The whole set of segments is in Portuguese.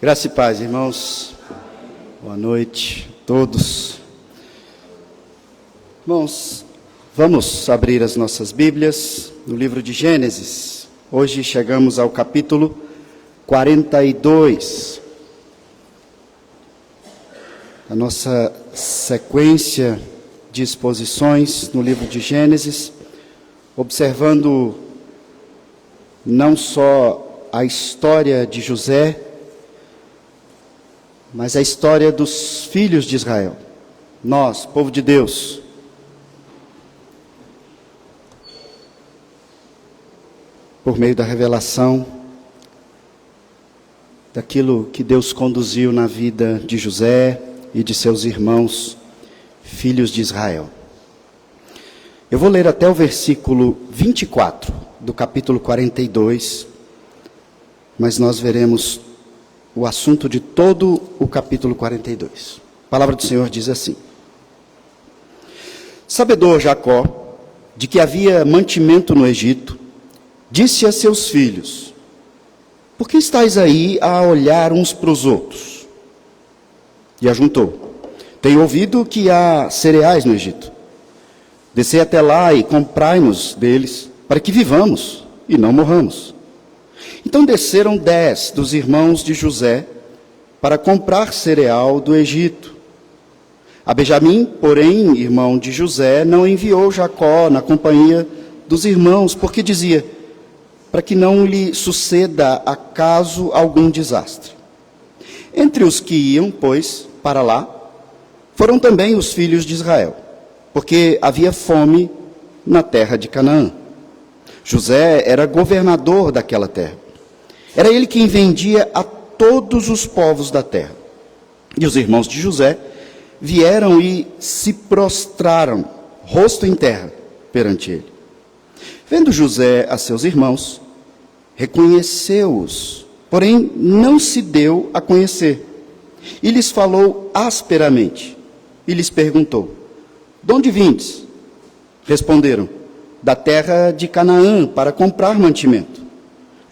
Graça e paz, irmãos. Boa noite a todos. Irmãos, vamos abrir as nossas Bíblias no livro de Gênesis. Hoje chegamos ao capítulo 42. A nossa sequência de exposições no livro de Gênesis, observando não só a história de José, mas a história dos filhos de Israel. Nós, povo de Deus, por meio da revelação daquilo que Deus conduziu na vida de José e de seus irmãos, filhos de Israel. Eu vou ler até o versículo 24 do capítulo 42, mas nós veremos o assunto de todo o capítulo 42. A palavra do Senhor diz assim: Sabedor Jacó, de que havia mantimento no Egito, disse a seus filhos: Por que estáis aí a olhar uns para os outros? E ajuntou: Tenho ouvido que há cereais no Egito. Descei até lá e comprai-nos deles, para que vivamos e não morramos. Então desceram 10 dos irmãos de José para comprar cereal do Egito. A Benjamim, porém, irmão de José, não enviou Jacó na companhia dos irmãos, porque dizia: para que não lhe suceda acaso algum desastre. Entre os que iam, pois, para lá, foram também os filhos de Israel, porque havia fome na terra de Canaã. José era governador daquela terra. Era ele quem vendia a todos os povos da terra. E os irmãos de José vieram e se prostraram, rosto em terra, perante ele. Vendo José a seus irmãos, reconheceu-os, porém não se deu a conhecer. E lhes falou asperamente, e lhes perguntou: De onde vindes? Responderam: Da terra de Canaã, para comprar mantimento.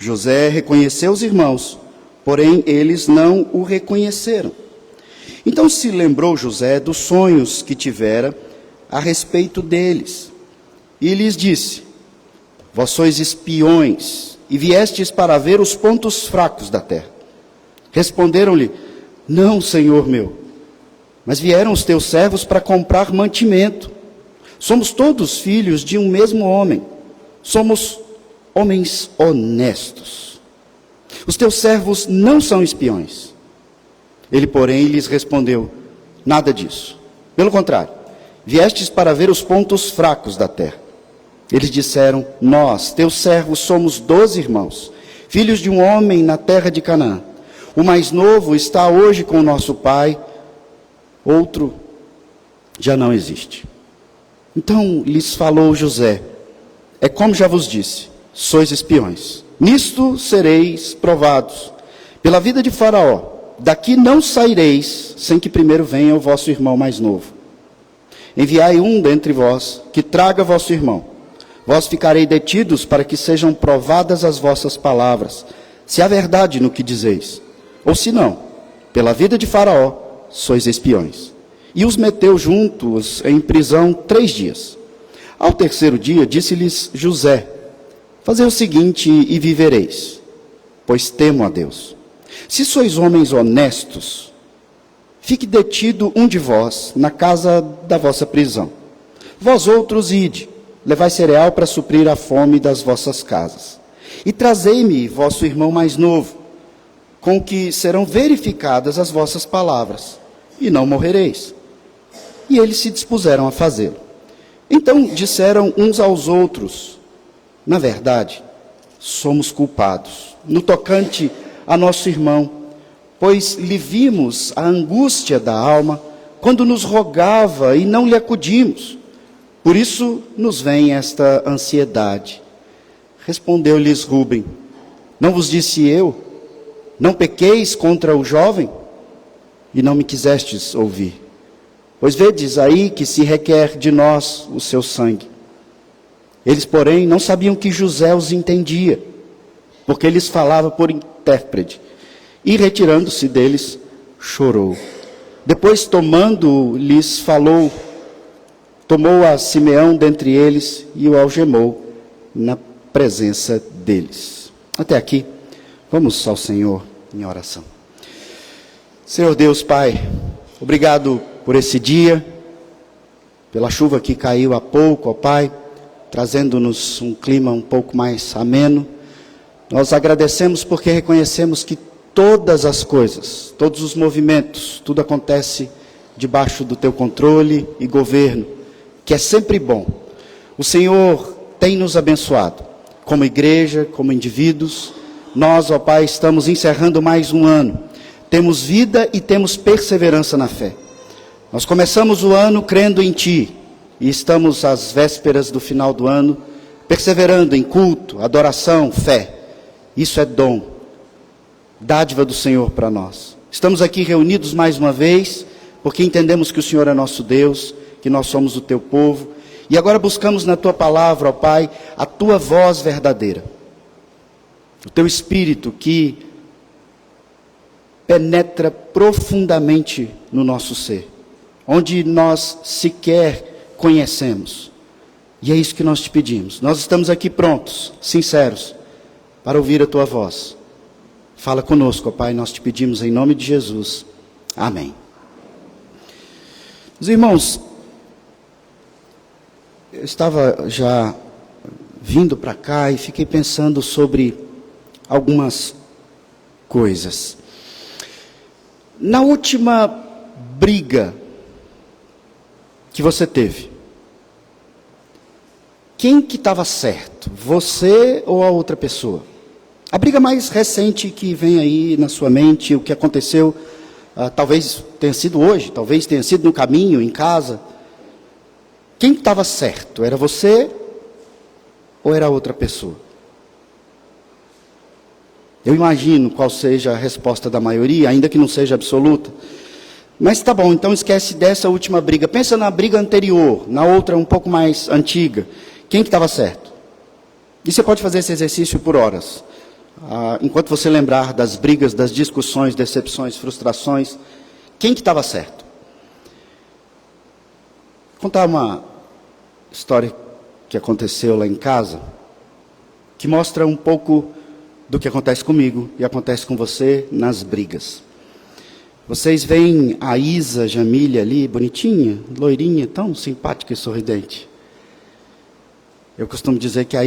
José reconheceu os irmãos, porém eles não o reconheceram. Então se lembrou José dos sonhos que tivera a respeito deles, e lhes disse: Vós sois espiões, e viestes para ver os pontos fracos da terra. Responderam-lhe: Não, senhor meu, mas vieram os teus servos para comprar mantimento. Somos todos filhos de um mesmo homem. Somos homens honestos. Os teus servos não são espiões. Ele, porém, lhes respondeu: Nada disso. Pelo contrário, viestes para ver os pontos fracos da terra. Eles disseram: Nós, teus servos, somos 12 irmãos, filhos de um homem na terra de Canaã. O mais novo está hoje com o nosso pai, outro já não existe. Então lhes falou José: É como já vos disse, sois espiões. Nisto sereis provados pela vida de Faraó. Daqui não saireis sem que primeiro venha o vosso irmão mais novo. Enviai um dentre vós, que traga vosso irmão. Vós ficarei detidos para que sejam provadas as vossas palavras, se há verdade no que dizeis. Ou se não, pela vida de Faraó, sois espiões. E os meteu juntos em prisão 3 dias. Ao terceiro dia, disse-lhes José: Fazei o seguinte e vivereis, pois temo a Deus. Se sois homens honestos, fique detido um de vós na casa da vossa prisão. Vós outros ide, levai cereal para suprir a fome das vossas casas. E trazei-me vosso irmão mais novo, com que serão verificadas as vossas palavras, e não morrereis. E eles se dispuseram a fazê-lo. Então disseram uns aos outros: Na verdade, somos culpados, no tocante a nosso irmão, pois lhe vimos a angústia da alma, quando nos rogava e não lhe acudimos. Por isso nos vem esta ansiedade. Respondeu-lhes Rúben: Não vos disse eu, não pequeis contra o jovem? E não me quisestes ouvir. Pois vedes aí que se requer de nós o seu sangue. Eles, porém, não sabiam que José os entendia, porque lhes falava por intérprete. e retirando-se deles, chorou. Depois, tomando-lhes, tomou a Simeão dentre eles e o algemou na presença deles. Até aqui, vamos ao Senhor em oração. Senhor Deus, Pai, obrigado por esse dia, pela chuva que caiu há pouco, ó Pai, trazendo-nos um clima um pouco mais ameno. Nós agradecemos porque reconhecemos que todas as coisas, todos os movimentos, tudo acontece debaixo do Teu controle e governo, que é sempre bom. O Senhor tem nos abençoado, como igreja, como indivíduos. Nós, ó Pai, estamos encerrando mais um ano. Temos vida e temos perseverança na fé. Nós começamos o ano crendo em Ti, e estamos às vésperas do final do ano, perseverando em culto, adoração, fé. Isso é dom, dádiva do Senhor para nós. Estamos aqui reunidos mais uma vez, porque entendemos que o Senhor é nosso Deus, que nós somos o Teu povo, e agora buscamos na Tua palavra, ó Pai, a Tua voz verdadeira. O Teu Espírito que penetra profundamente no nosso ser, onde nós sequer conhecemos. E é isso que nós te pedimos. Nós estamos aqui prontos, sinceros, para ouvir a Tua voz. Fala conosco, ó Pai, nós te pedimos em nome de Jesus. Amém. Meus irmãos, eu estava já vindo para cá e fiquei pensando sobre algumas coisas. Na última briga que você teve, quem que estava certo? Você ou a outra pessoa? A briga mais recente que vem aí na sua mente, o que aconteceu, talvez tenha sido hoje, talvez tenha sido no caminho, em casa. Quem estava certo? Era você ou era a outra pessoa? Eu imagino qual seja a resposta da maioria, ainda que não seja absoluta. Mas tá bom, então esquece dessa última briga. Pensa na briga anterior, na outra um pouco mais antiga. Quem que estava certo? E você pode fazer esse exercício por horas. Enquanto você lembrar das brigas, das discussões, decepções, frustrações, quem que estava certo? Vou contar uma história que aconteceu lá em casa, que mostra um pouco do que acontece comigo e acontece com você nas brigas. Vocês veem a Isa Jamília ali, bonitinha, loirinha, tão simpática e sorridente. Eu costumo dizer que a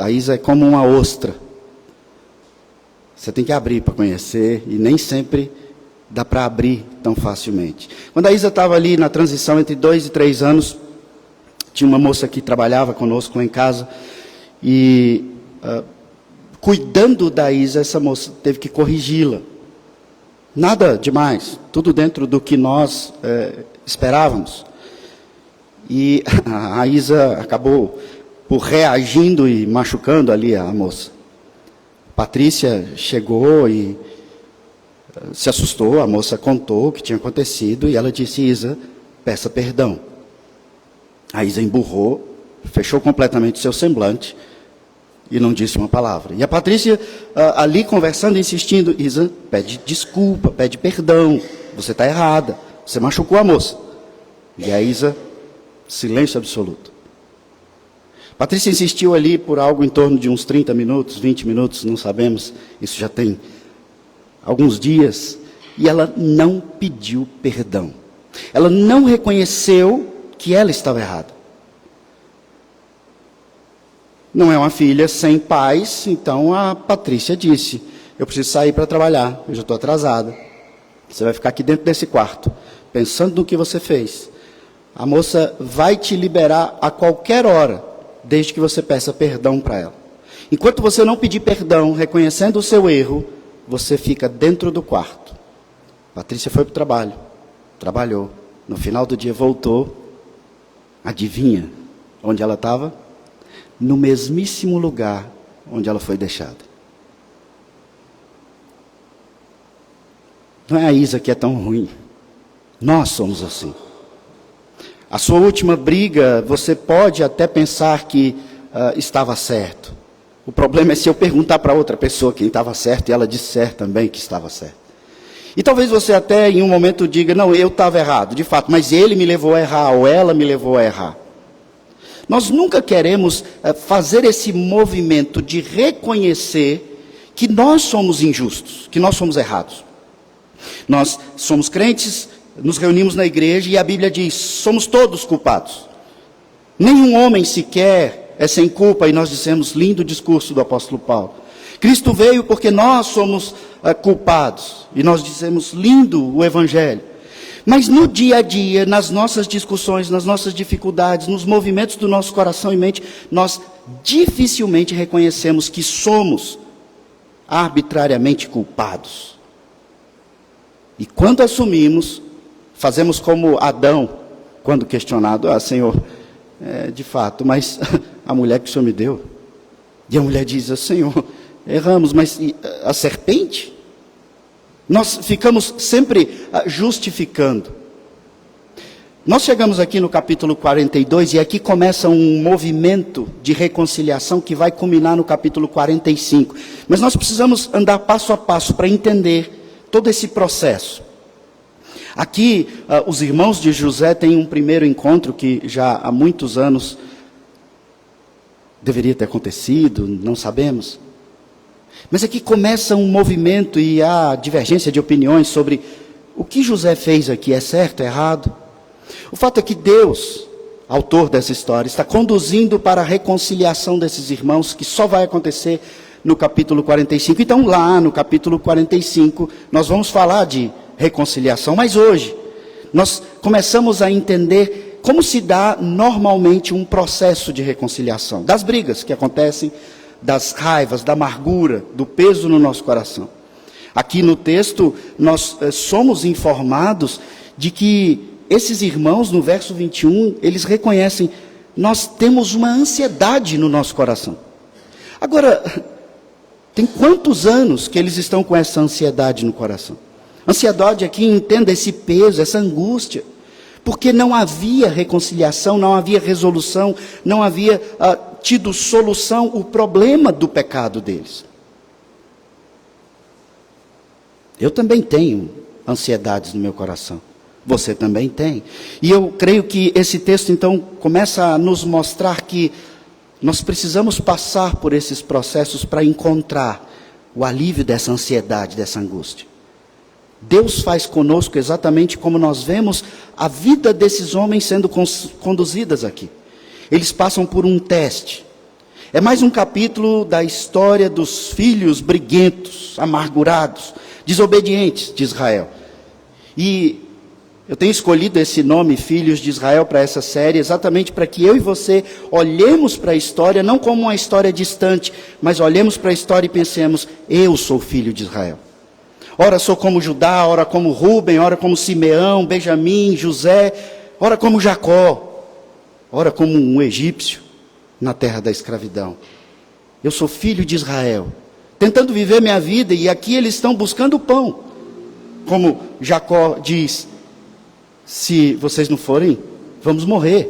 Isa é como uma ostra. Você tem que abrir para conhecer e nem sempre dá para abrir tão facilmente. Quando a Isa estava ali na transição entre 2 e 3 anos, tinha uma moça que trabalhava conosco lá em casa e cuidando da Isa, essa moça teve que corrigi-la. Nada demais, tudo dentro do que nós esperávamos. E a Isa acabou por reagindo e machucando ali a moça. Patrícia chegou e se assustou, a moça contou o que tinha acontecido e ela disse: Isa, peça perdão. A Isa emburrou, fechou completamente o seu semblante e não disse uma palavra. E a Patrícia ali conversando, insistindo: Isa, pede desculpa, pede perdão, você está errada, você machucou a moça. E a Isa, silêncio absoluto. Patrícia insistiu ali por algo em torno de uns 30 minutos, 20 minutos, não sabemos, isso já tem alguns dias, e ela não pediu perdão. Ela não reconheceu que ela estava errada. Não é uma filha sem pais, então a Patrícia disse: eu preciso sair para trabalhar, eu já estou atrasada. Você vai ficar aqui dentro desse quarto, pensando no que você fez. A moça vai te liberar a qualquer hora, desde que você peça perdão para ela. Enquanto você não pedir perdão, reconhecendo o seu erro, você fica dentro do quarto. Patrícia foi para o trabalho, trabalhou. No final do dia voltou. Adivinha onde ela estava? No mesmíssimo lugar onde ela foi deixada. Não é a Isa que é tão ruim. Nós somos assim. A sua última briga, você pode até pensar que estava certo. O problema é se eu perguntar para outra pessoa quem estava certo e ela disser também que estava certo. E talvez você até em um momento diga, não, eu estava errado, de fato, mas ele me levou a errar, ou ela me levou a errar. Nós nunca queremos fazer esse movimento de reconhecer que nós somos injustos, que nós somos errados. Nós somos crentes, nos reunimos na igreja e a Bíblia diz, somos todos culpados. Nenhum homem sequer é sem culpa, e nós dissemos, lindo discurso do apóstolo Paulo. Cristo veio porque nós somos culpados, e nós dizemos, lindo o Evangelho. Mas no dia a dia, nas nossas discussões, nas nossas dificuldades, nos movimentos do nosso coração e mente, nós dificilmente reconhecemos que somos arbitrariamente culpados. E quando assumimos, fazemos como Adão, quando questionado, Senhor, de fato, mas a mulher que o Senhor me deu. E a mulher diz, Senhor, erramos, mas a serpente? Nós ficamos sempre justificando. Nós chegamos aqui no capítulo 42 e aqui começa um movimento de reconciliação que vai culminar no capítulo 45. Mas nós precisamos andar passo a passo para entender todo esse processo. Aqui, os irmãos de José têm um primeiro encontro que já há muitos anos deveria ter acontecido, não sabemos. Mas aqui começa um movimento e há divergência de opiniões sobre o que José fez aqui, é certo, é errado. O fato é que Deus, autor dessa história, está conduzindo para a reconciliação desses irmãos, que só vai acontecer no capítulo 45. Então lá no capítulo 45, nós vamos falar de reconciliação, mas hoje nós começamos a entender como se dá normalmente um processo de reconciliação, das brigas que acontecem, das raivas, da amargura, do peso no nosso coração. Aqui no texto, nós somos informados de que esses irmãos, no verso 21, eles reconhecem, nós temos uma ansiedade no nosso coração. Agora, tem quantos anos que eles estão com essa ansiedade no coração? Ansiedade aqui, entenda esse peso, essa angústia. Porque não havia reconciliação, não havia resolução, não havia tido solução o problema do pecado deles. Eu também tenho ansiedades no meu coração. Você também tem. E eu creio que esse texto, então, começa a nos mostrar que nós precisamos passar por esses processos para encontrar o alívio dessa ansiedade, dessa angústia. Deus faz conosco exatamente como nós vemos a vida desses homens sendo conduzidas aqui. Eles passam por um teste. É mais um capítulo da história dos filhos briguentos, amargurados, desobedientes de Israel. E eu tenho escolhido esse nome, Filhos de Israel, para essa série, exatamente para que eu e você olhemos para a história, não como uma história distante, mas olhemos para a história e pensemos, eu sou filho de Israel. Ora sou como Judá, ora como Rúben, ora como Simeão, Benjamim, José, ora como Jacó, ora como um egípcio na terra da escravidão. Eu sou filho de Israel, tentando viver minha vida, e aqui eles estão buscando pão. Como Jacó diz, se vocês não forem, vamos morrer.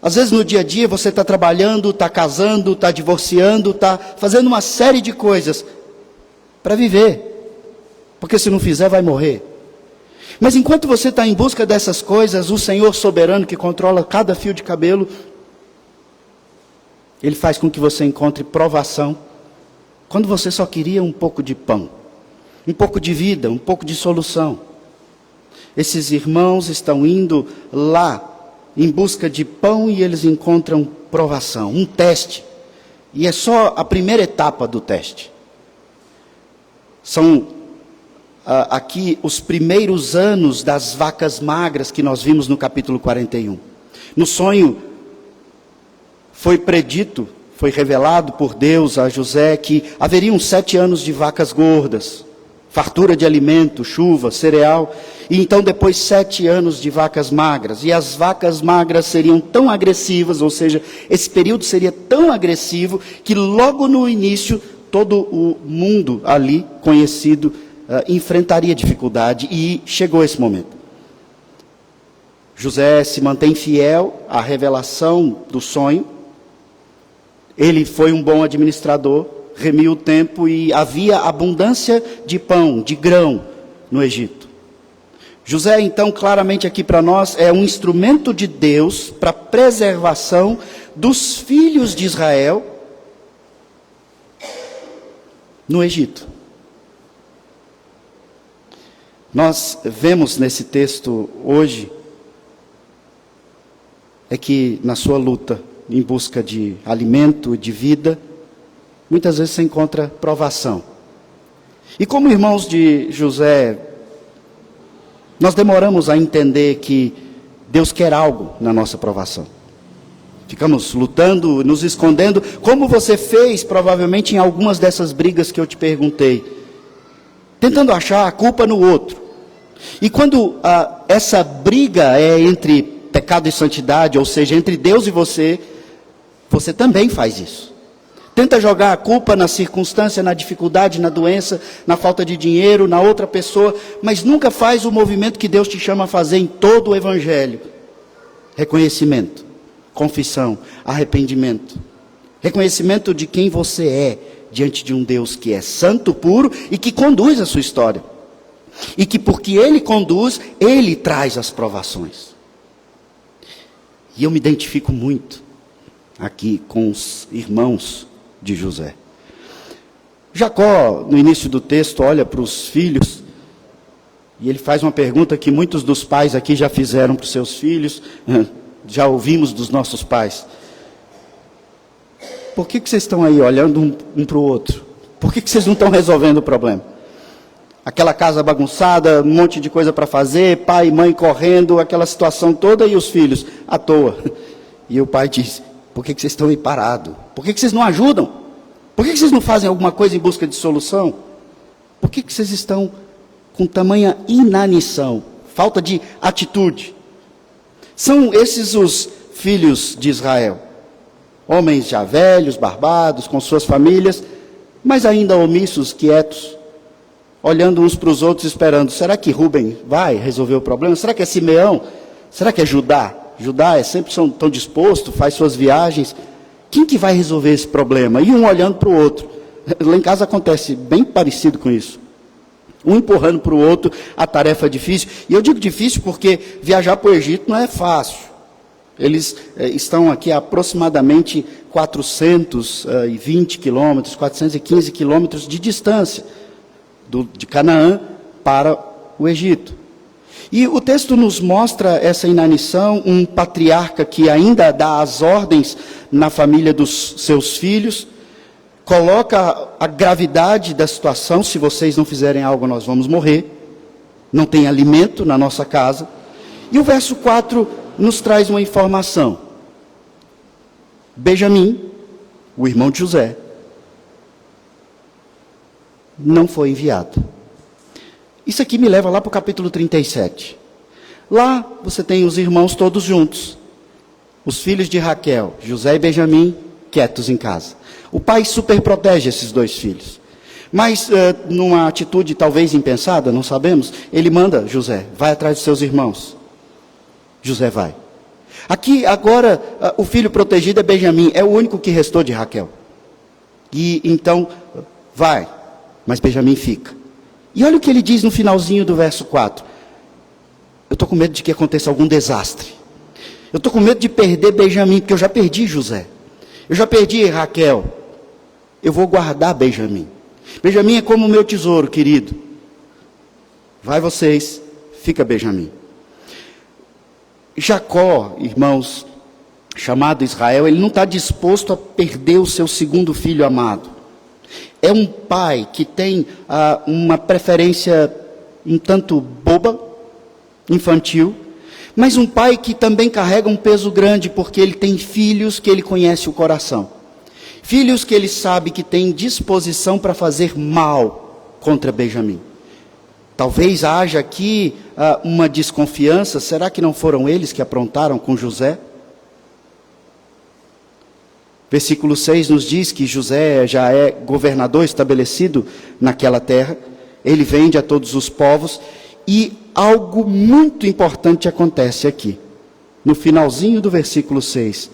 Às vezes no dia a dia você está trabalhando, está casando, está divorciando, está fazendo uma série de coisas para viver. Porque se não fizer, vai morrer. Mas enquanto você está em busca dessas coisas, o Senhor soberano que controla cada fio de cabelo, Ele faz com que você encontre provação, quando você só queria um pouco de pão, um pouco de vida, um pouco de solução. Esses irmãos estão indo lá, em busca de pão, e eles encontram provação, um teste. E é só a primeira etapa do teste. São aqui os primeiros anos das vacas magras que nós vimos no capítulo 41. No sonho foi predito, foi revelado por Deus a José que haveriam 7 anos de vacas gordas, fartura de alimento, chuva, cereal, e então depois 7 anos de vacas magras. E as vacas magras seriam tão agressivas, ou seja, esse período seria tão agressivo que logo no início todo o mundo ali conhecido enfrentaria dificuldade, e chegou esse momento. José se mantém fiel à revelação do sonho. Ele foi um bom administrador, remiu o tempo e havia abundância de pão, de grão, no Egito. José, então, claramente aqui para nós, é um instrumento de Deus para a preservação dos filhos de Israel no Egito. Nós vemos nesse texto hoje, é que na sua luta em busca de alimento, de vida, muitas vezes você encontra provação. E como irmãos de José, nós demoramos a entender que Deus quer algo na nossa provação. Ficamos lutando, nos escondendo, como você fez provavelmente em algumas dessas brigas que eu te perguntei. Tentando achar a culpa no outro. E quando essa briga é entre pecado e santidade, ou seja, entre Deus e você também faz isso. Tenta jogar a culpa na circunstância, na dificuldade, na doença, na falta de dinheiro, na outra pessoa, mas nunca faz o movimento que Deus te chama a fazer em todo o Evangelho. Reconhecimento, confissão, arrependimento. Reconhecimento de quem você é diante de um Deus que é santo, puro e que conduz a sua história. E que porque Ele conduz, Ele traz as provações. E eu me identifico muito aqui com os irmãos de José. Jacó, no início do texto, olha para os filhos e ele faz uma pergunta que muitos dos pais aqui já fizeram para os seus filhos, já ouvimos dos nossos pais. Por que vocês estão aí olhando um para o outro? Por que vocês não estão resolvendo o problema? Aquela casa bagunçada, um monte de coisa para fazer, pai e mãe correndo, aquela situação toda e os filhos à toa. E o pai diz: por que vocês estão aí parados? Por que vocês não ajudam? Por que vocês não fazem alguma coisa em busca de solução? Por que vocês estão com tamanha inanição, falta de atitude? São esses os filhos de Israel. Homens já velhos, barbados, com suas famílias, mas ainda omissos, quietos, olhando uns para os outros, esperando. Será que Rúben vai resolver o problema? Será que é Simeão? Será que é Judá? Judá sempre tão disposto, faz suas viagens. Quem que vai resolver esse problema? E um olhando para o outro. Lá em casa acontece bem parecido com isso. Um empurrando para o outro, a tarefa é difícil. E eu digo difícil porque viajar para o Egito não é fácil. Eles estão aqui a aproximadamente 420 quilômetros, 415 quilômetros de distância de Canaã para o Egito. E o texto nos mostra essa inanição, um patriarca que ainda dá as ordens na família dos seus filhos, coloca a gravidade da situação: se vocês não fizerem algo, nós vamos morrer, não tem alimento na nossa casa. E o verso 4 nos traz uma informação. Benjamim, o irmão de José, não foi enviado. Isso aqui me leva lá para o capítulo 37. Lá você tem os irmãos todos juntos. Os filhos de Raquel, José e Benjamim, quietos em casa. O pai super protege esses dois filhos. Mas, numa atitude talvez impensada, não sabemos, ele manda José: vai atrás dos seus irmãos. José vai. Aqui, agora, o filho protegido é Benjamim, é o único que restou de Raquel. E então, vai, mas Benjamim fica. E olha o que ele diz no finalzinho do verso 4. Eu estou com medo de que aconteça algum desastre. Eu estou com medo de perder Benjamim, porque eu já perdi José. Eu já perdi Raquel. Eu vou guardar Benjamim. Benjamim é como o meu tesouro, querido. Vai vocês, fica Benjamim. Jacó, irmãos, chamado Israel, ele não está disposto a perder o seu segundo filho amado. É um pai que tem uma preferência um tanto boba, infantil, mas um pai que também carrega um peso grande, porque ele tem filhos que ele conhece o coração. Filhos que ele sabe que tem disposição para fazer mal contra Benjamim. Talvez haja aqui uma desconfiança: será que não foram eles que aprontaram com José? Versículo 6 nos diz que José já é governador estabelecido naquela terra. Ele vende a todos os povos. E algo muito importante acontece aqui. No finalzinho do versículo 6.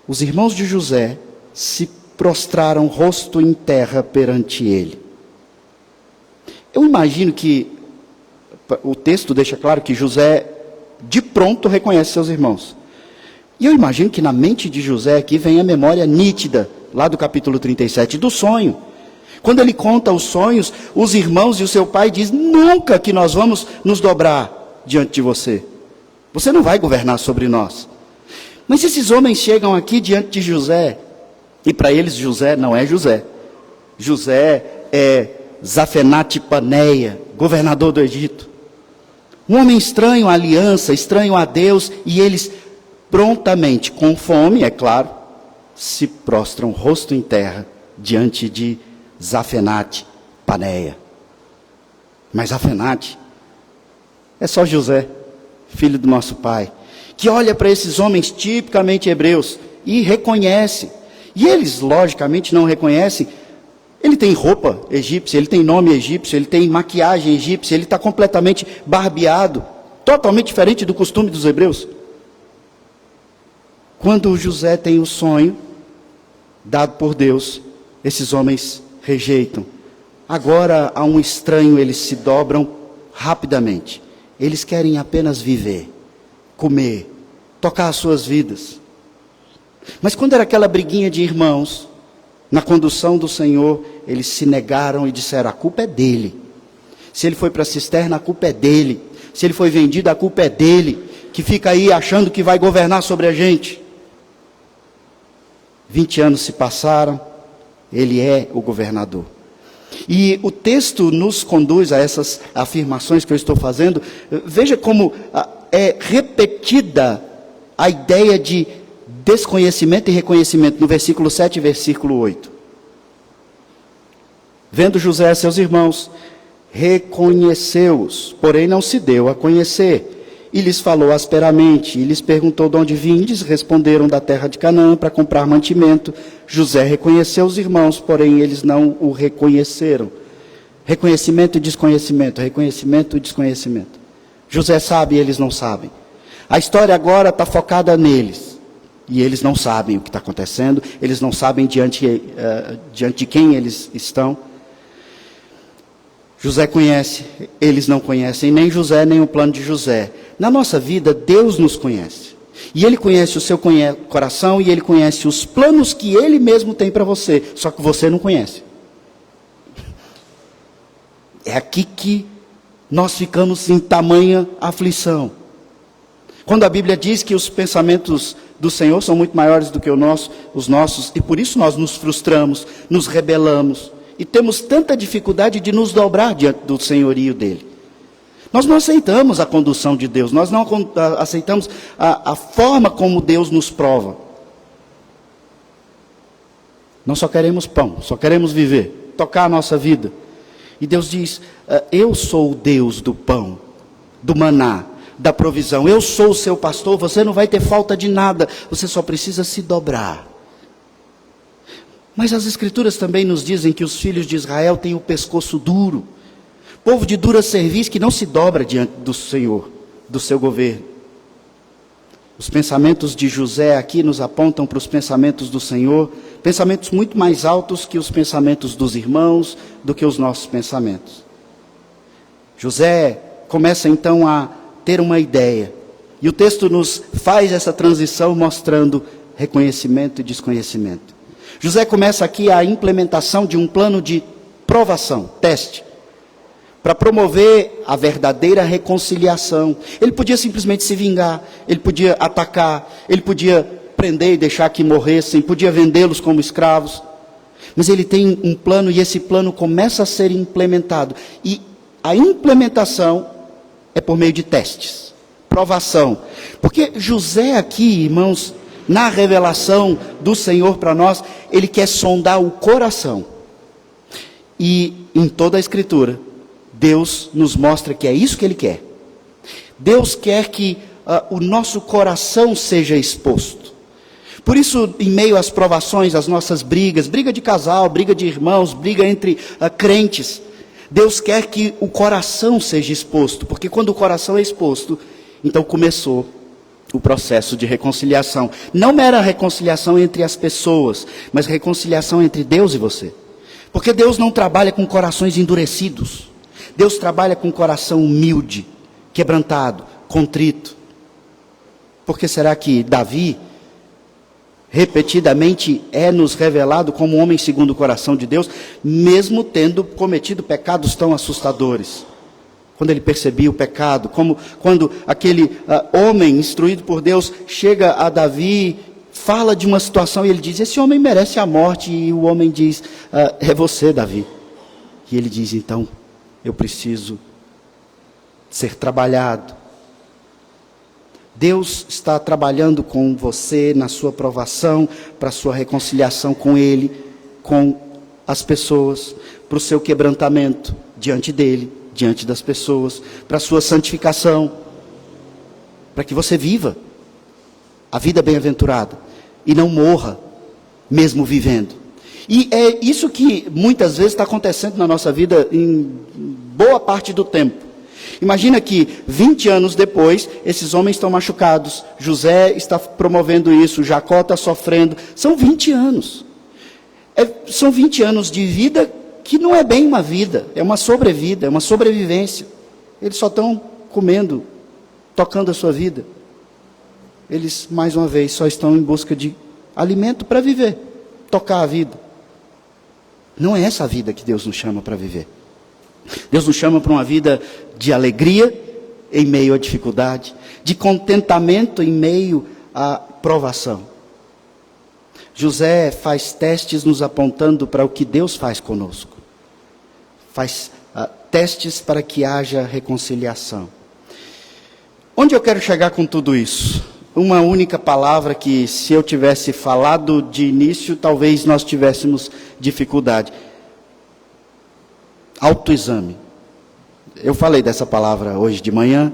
Os irmãos de José se prostraram rosto em terra perante ele. Eu imagino que o texto deixa claro que José, de pronto, reconhece seus irmãos. E eu imagino que na mente de José aqui vem a memória nítida, lá do capítulo 37, do sonho. Quando ele conta os sonhos, os irmãos e o seu pai dizem: nunca que nós vamos nos dobrar diante de você. Você não vai governar sobre nós. Mas esses homens chegam aqui diante de José, e para eles José não é José. José é Zafenate-Paneia, governador do Egito. Um homem estranho à aliança, estranho a Deus, e eles prontamente, com fome, é claro, se prostram rosto em terra diante de Zafenate-Paneia. Mas Zafenate é só José, filho do nosso pai, que olha para esses homens tipicamente hebreus e reconhece. E eles, logicamente, não reconhecem. Ele tem roupa egípcia, ele tem nome egípcio, ele tem maquiagem egípcia, ele está completamente barbeado, totalmente diferente do costume dos hebreus. Quando José tem o sonho dado por Deus, esses homens rejeitam. Agora, a um estranho, eles se dobram rapidamente. Eles querem apenas viver, comer, tocar as suas vidas. Mas quando era aquela briguinha de irmãos, na condução do Senhor, eles se negaram e disseram: a culpa é dele. Se ele foi para a cisterna, a culpa é dele. Se ele foi vendido, a culpa é dele, que fica aí achando que vai governar sobre a gente. 20 anos se passaram, ele é o governador. E o texto nos conduz a essas afirmações que eu estou fazendo. Veja como é repetida a ideia de desconhecimento e reconhecimento no versículo 7 e versículo 8. Vendo José seus irmãos, reconheceu-os, porém não se deu a conhecer. E lhes falou asperamente, e lhes perguntou: de onde vindes? Responderam: da terra de Canaã, para comprar mantimento. José reconheceu os irmãos, porém eles não o reconheceram. Reconhecimento e desconhecimento, reconhecimento e desconhecimento. José sabe e eles não sabem. A história agora está focada neles. E eles não sabem o que está acontecendo, eles não sabem diante de quem eles estão. José conhece, eles não conhecem nem José, nem o plano de José. Na nossa vida, Deus nos conhece. E Ele conhece o seu coração e Ele conhece os planos que Ele mesmo tem para você. Só que você não conhece. É aqui que nós ficamos em tamanha aflição. Quando a Bíblia diz que os pensamentos do Senhor são muito maiores do que os nossos, e por isso nós nos frustramos, nos rebelamos, e temos tanta dificuldade de nos dobrar diante do senhorio dele. Nós não aceitamos a condução de Deus, nós não aceitamos a forma como Deus nos prova. Nós só queremos pão, só queremos viver, tocar a nossa vida. E Deus diz: eu sou o Deus do pão, do maná, da provisão. Eu sou o seu pastor, você não vai ter falta de nada, você só precisa se dobrar. Mas as Escrituras também nos dizem que os filhos de Israel têm o pescoço duro, povo de dura cerviz que não se dobra diante do Senhor, do seu governo. Os pensamentos de José aqui nos apontam para os pensamentos do Senhor, pensamentos muito mais altos que os pensamentos dos irmãos, do que os nossos pensamentos. José começa então a ter uma ideia, e o texto nos faz essa transição mostrando reconhecimento e desconhecimento. José começa aqui a implementação de um plano de provação, teste, para promover a verdadeira reconciliação. Ele podia simplesmente se vingar, ele podia atacar, ele podia prender e deixar que morressem, podia vendê-los como escravos. Mas ele tem um plano e esse plano começa a ser implementado. E a implementação é por meio de testes, provação. Porque José aqui, irmãos, na revelação do Senhor para nós, ele quer sondar o coração. E em toda a Escritura, Deus nos mostra que é isso que Ele quer. Deus quer que o nosso coração seja exposto. Por isso, em meio às provações, às nossas brigas, briga de casal, briga de irmãos, briga entre crentes, Deus quer que o coração seja exposto, porque quando o coração é exposto, então começou o processo de reconciliação. Não mera reconciliação entre as pessoas, mas reconciliação entre Deus e você. Porque Deus não trabalha com corações endurecidos. Deus trabalha com um coração humilde, quebrantado, contrito. Por que será que Davi, repetidamente, nos revelado como um homem segundo o coração de Deus, mesmo tendo cometido pecados tão assustadores? Quando ele percebia o pecado, como quando aquele homem instruído por Deus chega a Davi, fala de uma situação e ele diz, esse homem merece a morte, e o homem diz, é você, Davi. E ele diz, então, eu preciso ser trabalhado. Deus está trabalhando com você na sua provação, para a sua reconciliação com Ele, com as pessoas, para o seu quebrantamento diante dEle, diante das pessoas, para a sua santificação, para que você viva a vida bem-aventurada e não morra, mesmo vivendo. E é isso que muitas vezes está acontecendo na nossa vida em boa parte do tempo. Imagina que 20 anos depois, esses homens estão machucados, José está promovendo isso, Jacó está sofrendo, são 20 anos. São 20 anos de vida que não é bem uma vida, é uma sobrevida, é uma sobrevivência. Eles só estão comendo, tocando a sua vida. Eles, mais uma vez, só estão em busca de alimento para viver, tocar a vida. Não é essa a vida que Deus nos chama para viver. Deus nos chama para uma vida de alegria em meio à dificuldade, de contentamento em meio à provação. José faz testes nos apontando para o que Deus faz conosco. Faz testes para que haja reconciliação. Onde eu quero chegar com tudo isso? Uma única palavra que, se eu tivesse falado de início, talvez nós tivéssemos dificuldade. Autoexame. Eu falei dessa palavra hoje de manhã,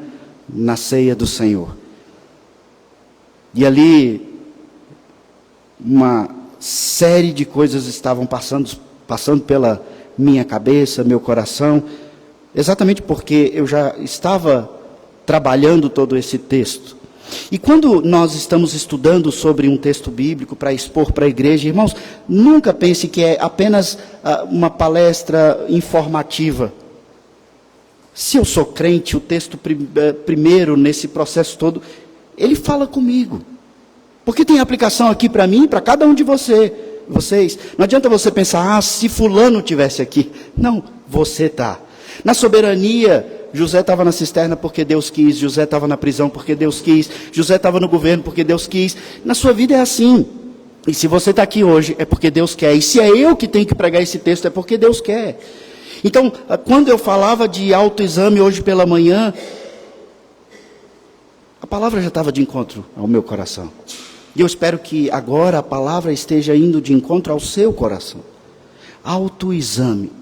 na ceia do Senhor. E ali, uma série de coisas estavam passando pela minha cabeça, meu coração, exatamente porque eu já estava trabalhando todo esse texto. E quando nós estamos estudando sobre um texto bíblico para expor para a igreja, irmãos, nunca pense que é apenas uma palestra informativa. Se eu sou crente, o texto primeiro nesse processo todo, ele fala comigo. Porque tem aplicação aqui para mim e para cada um de vocês. Não adianta você pensar, se fulano tivesse aqui. Não, você está. Na soberania, José estava na cisterna porque Deus quis, José estava na prisão porque Deus quis, José estava no governo porque Deus quis. Na sua vida é assim. E se você está aqui hoje, é porque Deus quer. E se é eu que tenho que pregar esse texto, é porque Deus quer. Então, quando eu falava de autoexame hoje pela manhã, a palavra já estava de encontro ao meu coração. E eu espero que agora a palavra esteja indo de encontro ao seu coração. Autoexame.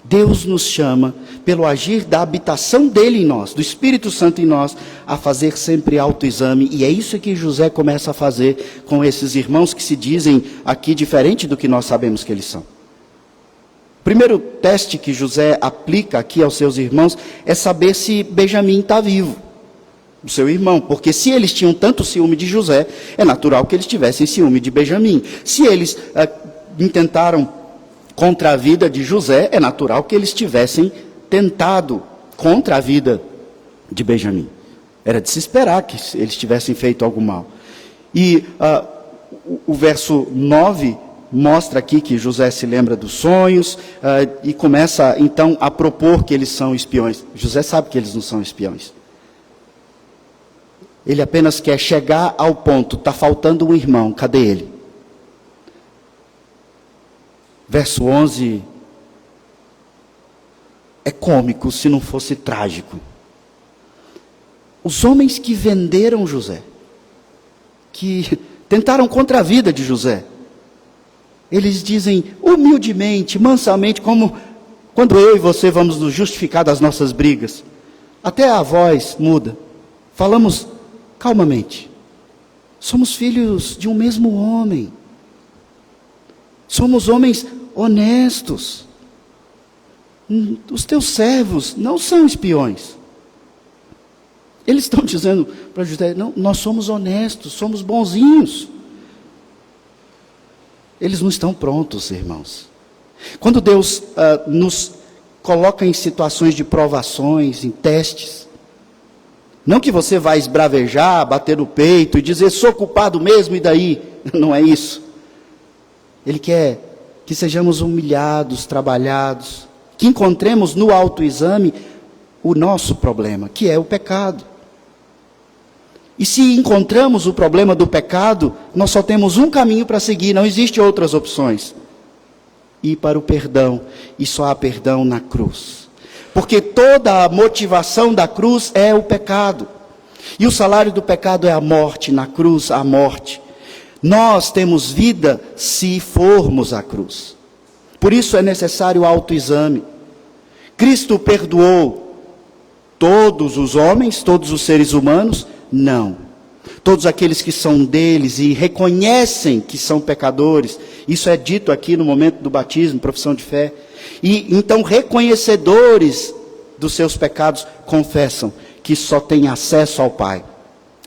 Deus nos chama, pelo agir da habitação dele em nós, do Espírito Santo em nós, a fazer sempre autoexame. E é isso que José começa a fazer com esses irmãos que se dizem aqui diferente do que nós sabemos que eles são. O primeiro teste que José aplica aqui aos seus irmãos é saber se Benjamim está vivo, o seu irmão. Porque se eles tinham tanto ciúme de José, é natural que eles tivessem ciúme de Benjamim. Se eles intentaram contra a vida de José, é natural que eles tivessem tentado contra a vida de Benjamim. Era de se esperar que eles tivessem feito algo mal. E o verso 9 mostra aqui que José se lembra dos sonhos e começa então a propor que eles são espiões. José sabe que eles não são espiões. Ele apenas quer chegar ao ponto, está faltando um irmão, cadê ele? Verso 11 é cômico se não fosse trágico. Os homens que venderam José, que tentaram contra a vida de José, eles dizem humildemente, mansamente, como quando eu e você vamos nos justificar das nossas brigas. Até a voz muda. Falamos calmamente. Somos filhos de um mesmo homem. Somos homens honestos. Os teus servos não são espiões. Eles estão dizendo para José, não, nós somos honestos, somos bonzinhos. Eles não estão prontos, irmãos. Quando Deus nos coloca em situações de provações, em testes. Não que você vai esbravejar, bater no peito e dizer, sou culpado mesmo, e daí? Não é isso. Ele quer que sejamos humilhados, trabalhados, que encontremos no autoexame o nosso problema, que é o pecado. E se encontramos o problema do pecado, nós só temos um caminho para seguir, não existe outras opções. Ir para o perdão, e só há perdão na cruz. Porque toda a motivação da cruz é o pecado. E o salário do pecado é a morte, na cruz a morte. Nós temos vida se formos à cruz. Por isso é necessário o autoexame. Cristo perdoou todos os homens, todos os seres humanos? Não. Todos aqueles que são deles e reconhecem que são pecadores. Isso é dito aqui no momento do batismo, profissão de fé. E então reconhecedores dos seus pecados confessam que só tem acesso ao Pai,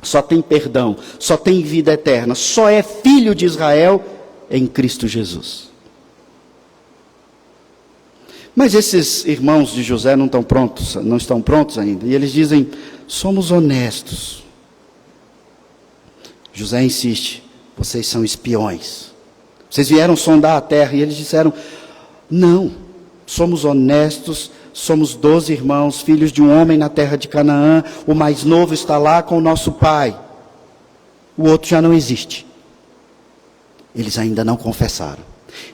só tem perdão, só tem vida eterna, só é filho de Israel em Cristo Jesus. Mas esses irmãos de José não estão prontos ainda. E eles dizem, somos honestos. José insiste, vocês são espiões. Vocês vieram sondar a terra. E eles disseram, não, somos honestos, somos 12 irmãos, filhos de um homem na terra de Canaã. O mais novo está lá com o nosso pai. O outro já não existe. Eles ainda não confessaram.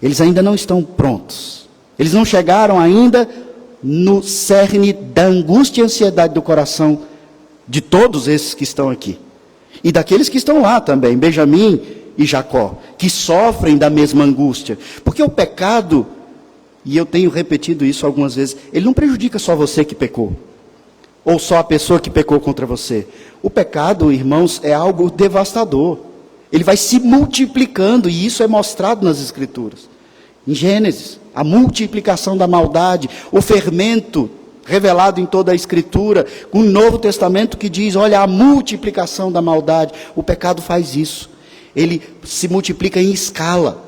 Eles ainda não estão prontos. Eles não chegaram ainda no cerne da angústia e ansiedade do coração de todos esses que estão aqui. E daqueles que estão lá também, Benjamim e Jacó, que sofrem da mesma angústia. Porque o pecado, e eu tenho repetido isso algumas vezes, ele não prejudica só você que pecou, ou só a pessoa que pecou contra você. O pecado, irmãos, é algo devastador. Ele vai se multiplicando, e isso é mostrado nas Escrituras. Em Gênesis, a multiplicação da maldade, o fermento revelado em toda a Escritura, o Novo Testamento que diz, olha, a multiplicação da maldade. O pecado faz isso. Ele se multiplica em escala,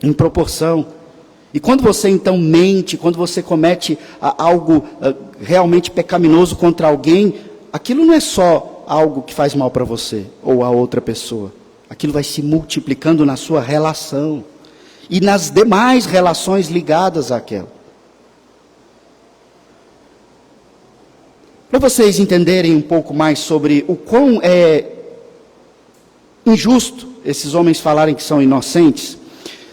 em proporção. E quando você então mente, quando você comete algo realmente pecaminoso contra alguém, aquilo não é só algo que faz mal para você ou a outra pessoa. Aquilo vai se multiplicando na sua relação e nas demais relações ligadas àquela. Para vocês entenderem um pouco mais sobre o quão é injusto esses homens falarem que são inocentes,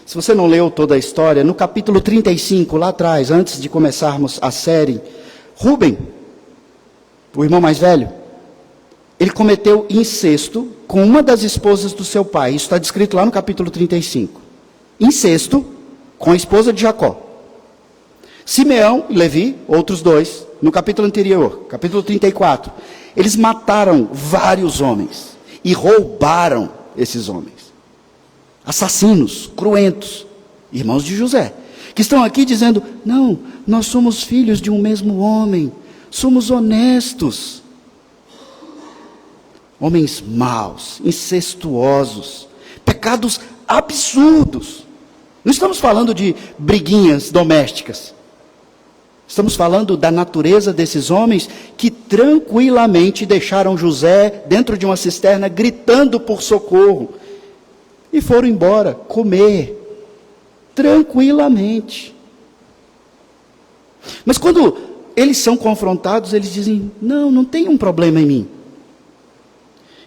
se você não leu toda a história, no capítulo 35, lá atrás, antes de começarmos a série, Rúben, o irmão mais velho, ele cometeu incesto com uma das esposas do seu pai. Isso está descrito lá no capítulo 35. Incesto com a esposa de Jacó. Simeão e Levi, outros dois, no capítulo anterior, capítulo 34, eles mataram vários homens e roubaram esses homens. Assassinos, cruentos, irmãos de José, que estão aqui dizendo, não, nós somos filhos de um mesmo homem, somos honestos. Homens maus, incestuosos, pecados absurdos. Não estamos falando de briguinhas domésticas. Estamos falando da natureza desses homens que tranquilamente deixaram José dentro de uma cisterna gritando por socorro. E foram embora comer, tranquilamente. Mas quando eles são confrontados, eles dizem, não tem um problema em mim.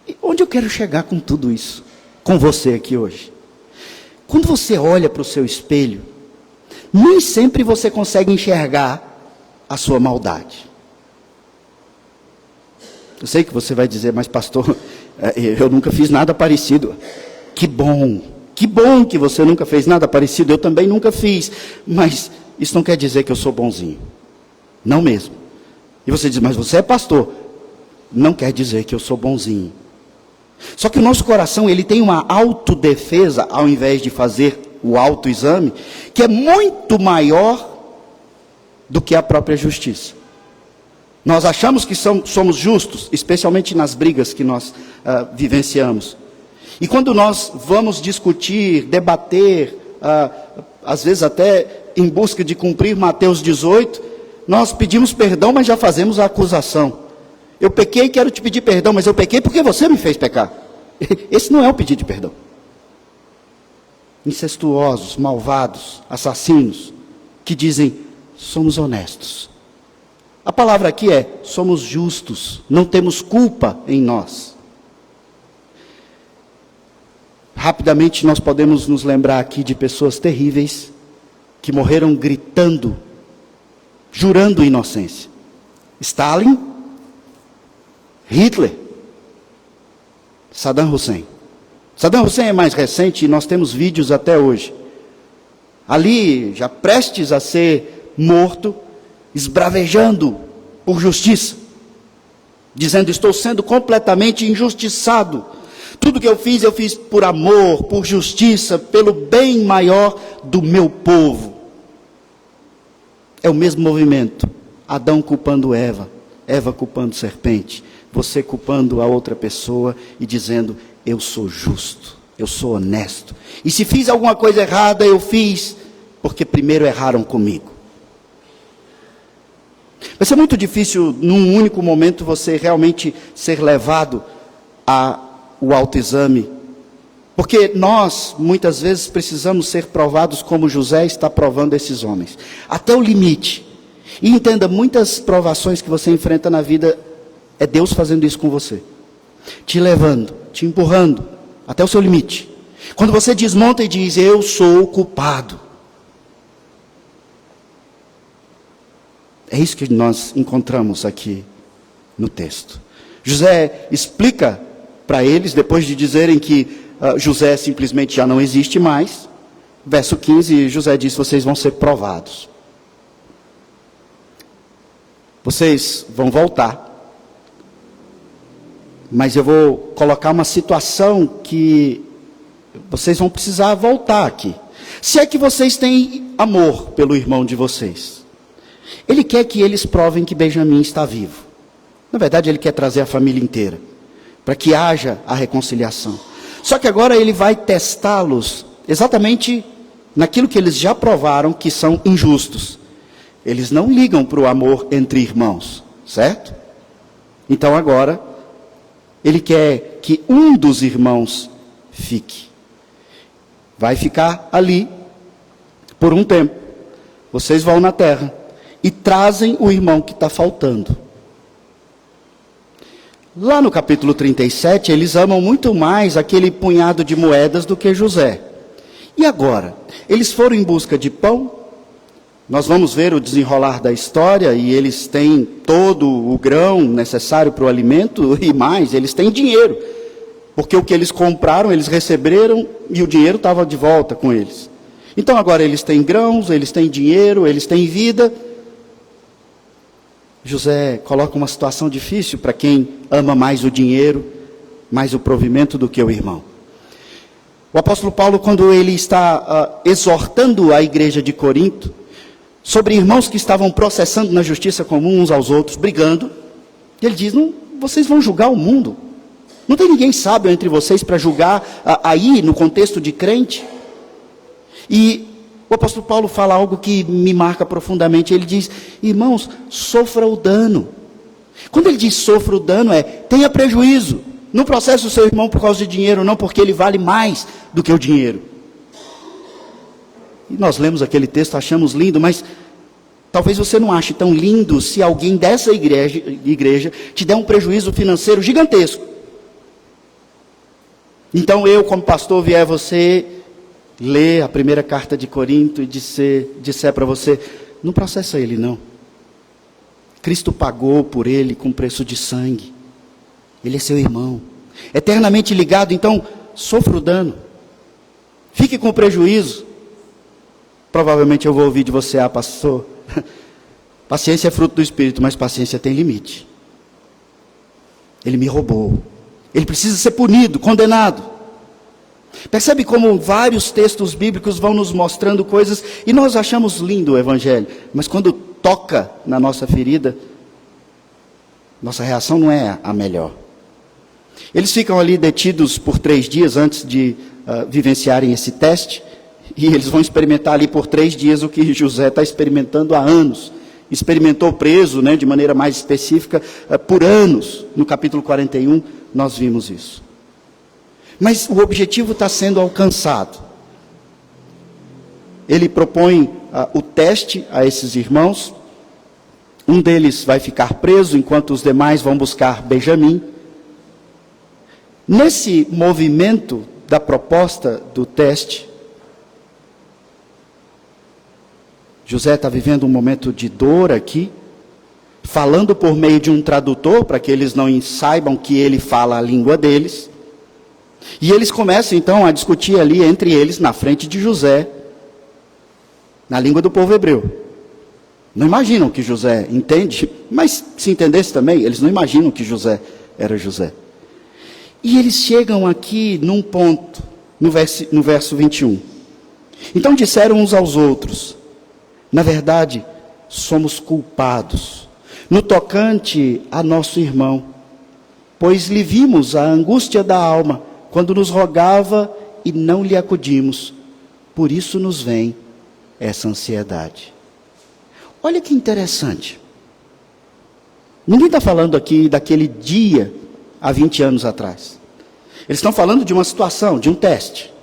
E onde eu quero chegar com tudo isso? Com você aqui hoje. Quando você olha para o seu espelho, nem sempre você consegue enxergar a sua maldade. Eu sei que você vai dizer, mas pastor, eu nunca fiz nada parecido. Que bom que você nunca fez nada parecido, eu também nunca fiz, mas isso não quer dizer que eu sou bonzinho, não mesmo. E você diz, mas você é pastor, não quer dizer que eu sou bonzinho. Só que o nosso coração, ele tem uma autodefesa, ao invés de fazer o autoexame, que é muito maior do que a própria justiça. Nós achamos que somos justos, especialmente nas brigas que nós vivenciamos. E quando nós vamos discutir, debater, às vezes até em busca de cumprir Mateus 18, nós pedimos perdão, mas já fazemos a acusação. Eu pequei e quero te pedir perdão, mas eu pequei porque você me fez pecar. Esse não é o pedido de perdão. Incestuosos, malvados, assassinos, que dizem, somos honestos. A palavra aqui é, somos justos, não temos culpa em nós. Rapidamente nós podemos nos lembrar aqui de pessoas terríveis, que morreram gritando, jurando inocência. Stalin, Hitler, Saddam Hussein. Saddam Hussein é mais recente e nós temos vídeos até hoje. Ali, já prestes a ser morto, esbravejando por justiça, dizendo, estou sendo completamente injustiçado. Tudo que eu fiz por amor, por justiça, pelo bem maior do meu povo. É o mesmo movimento. Adão culpando Eva, Eva culpando serpente, você culpando a outra pessoa e dizendo, eu sou justo, eu sou honesto. E se fiz alguma coisa errada, eu fiz, porque primeiro erraram comigo. Vai ser muito difícil, num único momento, você realmente ser levado ao autoexame. Porque nós, muitas vezes, precisamos ser provados como José está provando esses homens. Até o limite. E entenda, muitas provações que você enfrenta na vida, é Deus fazendo isso com você. Te levando, te empurrando, até o seu limite. Quando você desmonta e diz, eu sou o culpado. É isso que nós encontramos aqui no texto. José explica para eles, depois de dizerem que José simplesmente já não existe mais. Verso 15, José diz, vocês vão ser provados. Vocês vão voltar. Mas eu vou colocar uma situação que vocês vão precisar voltar aqui. Se é que vocês têm amor pelo irmão de vocês. Ele quer que eles provem que Benjamim está vivo. Na verdade, ele quer trazer a família inteira, para que haja a reconciliação. Só que agora ele vai testá-los exatamente naquilo que eles já provaram que são injustos. Eles não ligam para o amor entre irmãos, certo? Então agora, ele quer que um dos irmãos fique. Vai ficar ali por um tempo. Vocês vão na terra e trazem o irmão que está faltando. Lá no capítulo 37, eles amam muito mais aquele punhado de moedas do que José. E agora? Eles foram em busca de pão. Nós vamos ver o desenrolar da história e eles têm todo o grão necessário para o alimento e mais, eles têm dinheiro. Porque o que eles compraram, eles receberam e o dinheiro estava de volta com eles. Então agora eles têm grãos, eles têm dinheiro, eles têm vida. José coloca uma situação difícil para quem ama mais o dinheiro, mais o provimento do que o irmão. O apóstolo Paulo, quando ele está exortando a igreja de Corinto, sobre irmãos que estavam processando na justiça comum uns aos outros, brigando, ele diz, não, vocês vão julgar o mundo. Não tem ninguém sábio entre vocês para julgar aí, no contexto de crente. E o apóstolo Paulo fala algo que me marca profundamente. Ele diz, irmãos, sofra o dano. Quando ele diz sofra o dano, tenha prejuízo. Não processe o seu irmão por causa de dinheiro, não, porque ele vale mais do que o dinheiro. E nós lemos aquele texto, achamos lindo, mas talvez você não ache tão lindo se alguém dessa igreja te der um prejuízo financeiro gigantesco. Então eu, como pastor, vier você ler a primeira carta de Corinto e disser para você, não processa ele não. Cristo pagou por ele com preço de sangue. Ele é seu irmão. Eternamente ligado, então sofra o dano. Fique com o prejuízo. Provavelmente eu vou ouvir de você, pastor, paciência é fruto do Espírito, mas paciência tem limite. Ele me roubou. Ele precisa ser punido, condenado. Percebe como vários textos bíblicos vão nos mostrando coisas, e nós achamos lindo o Evangelho, mas quando toca na nossa ferida, nossa reação não é a melhor. Eles ficam ali detidos por 3 dias antes de vivenciarem esse teste, e eles vão experimentar ali por 3 dias o que José está experimentando há anos. experimentou preso, né, de maneira mais específica, por anos. No capítulo 41, nós vimos isso. Mas o objetivo está sendo alcançado. Ele propõe o teste a esses irmãos. Um deles vai ficar preso, enquanto os demais vão buscar Benjamim. Nesse movimento da proposta do teste, José está vivendo um momento de dor aqui, falando por meio de um tradutor, para que eles não saibam que ele fala a língua deles. E eles começam então a discutir ali entre eles, na frente de José, na língua do povo hebreu. Não imaginam que José entende, mas se entendesse também, eles não imaginam que José era José. E eles chegam aqui num ponto, no verso 21. Então disseram uns aos outros: na verdade, somos culpados, no tocante a nosso irmão, pois lhe vimos a angústia da alma, quando nos rogava e não lhe acudimos. Por isso nos vem essa ansiedade. Olha que interessante. Ninguém está falando aqui daquele dia, há 20 anos atrás. Eles estão falando de uma situação, de um teste.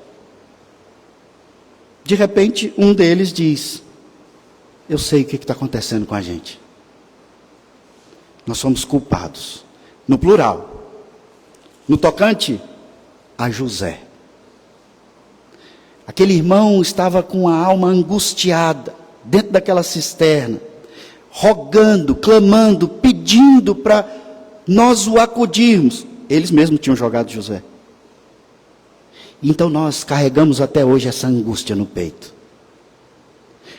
De repente, um deles diz: eu sei o que está acontecendo com a gente. Nós somos culpados. No plural. No tocante a José. Aquele irmão estava com a alma angustiada, dentro daquela cisterna, rogando, clamando, pedindo para nós o acudirmos. Eles mesmos tinham jogado José. Então nós carregamos até hoje essa angústia no peito.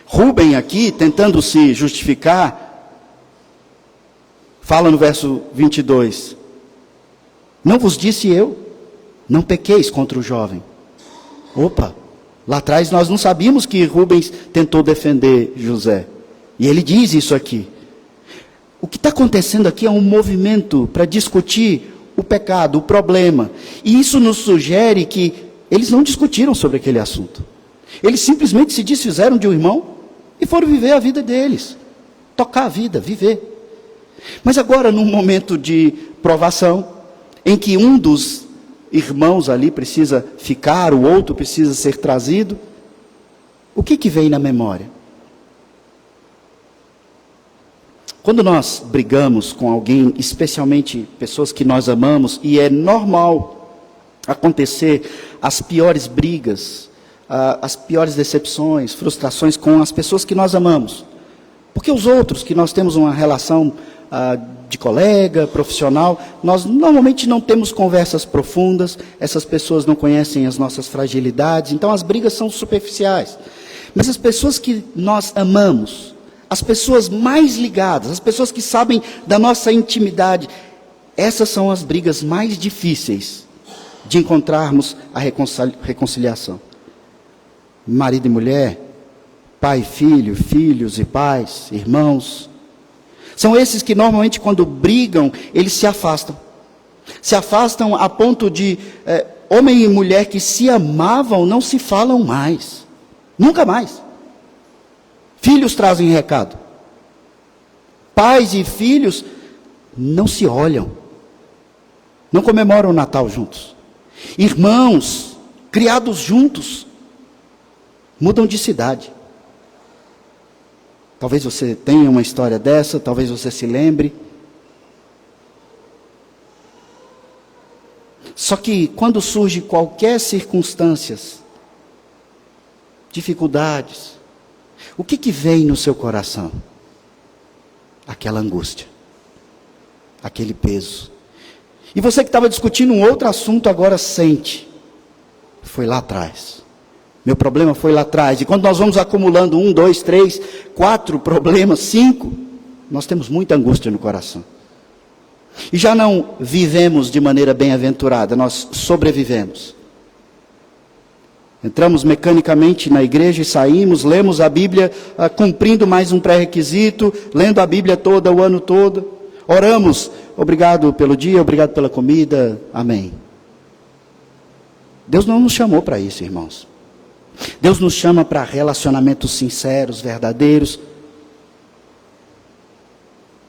Rúben aqui, tentando se justificar, fala no verso 22, não vos disse eu, não pequeis contra o jovem. Opa, lá atrás nós não sabíamos que Rubens tentou defender José. E ele diz isso aqui. O que está acontecendo aqui é um movimento para discutir o pecado, o problema. E isso nos sugere que eles não discutiram sobre aquele assunto. Eles simplesmente se desfizeram de um irmão e foram viver a vida deles. Tocar a vida, viver. Mas agora, num momento de provação, em que um dos irmãos ali precisa ficar, o outro precisa ser trazido, o que vem na memória? Quando nós brigamos com alguém, especialmente pessoas que nós amamos, e é normal acontecer as piores brigas, as piores decepções, frustrações com as pessoas que nós amamos. Porque os outros, que nós temos uma relação de colega, profissional, nós normalmente não temos conversas profundas, essas pessoas não conhecem as nossas fragilidades, então as brigas são superficiais. Mas as pessoas que nós amamos, as pessoas mais ligadas, as pessoas que sabem da nossa intimidade, essas são as brigas mais difíceis de encontrarmos a reconciliação. Marido e mulher, pai e filho, filhos e pais, irmãos. São esses que normalmente quando brigam, eles se afastam. Se afastam a ponto de homem e mulher que se amavam não se falam mais. Nunca mais. Filhos trazem recado. Pais e filhos não se olham. Não comemoram o Natal juntos. Irmãos, criados juntos, mudam de cidade. Talvez você tenha uma história dessa, talvez você se lembre. Só que quando surge qualquer circunstâncias, dificuldades, o que vem no seu coração? Aquela angústia, aquele peso. E você que estava discutindo um outro assunto agora sente. Foi lá atrás. Meu problema foi lá atrás. E quando nós vamos acumulando 1, 2, 3, 4 problemas, 5, nós temos muita angústia no coração. E já não vivemos de maneira bem-aventurada, nós sobrevivemos. Entramos mecanicamente na igreja e saímos, lemos a Bíblia, cumprindo mais um pré-requisito, lendo a Bíblia toda, o ano todo. Oramos, obrigado pelo dia, obrigado pela comida, amém. Deus não nos chamou para isso, irmãos. Deus nos chama para relacionamentos sinceros, verdadeiros.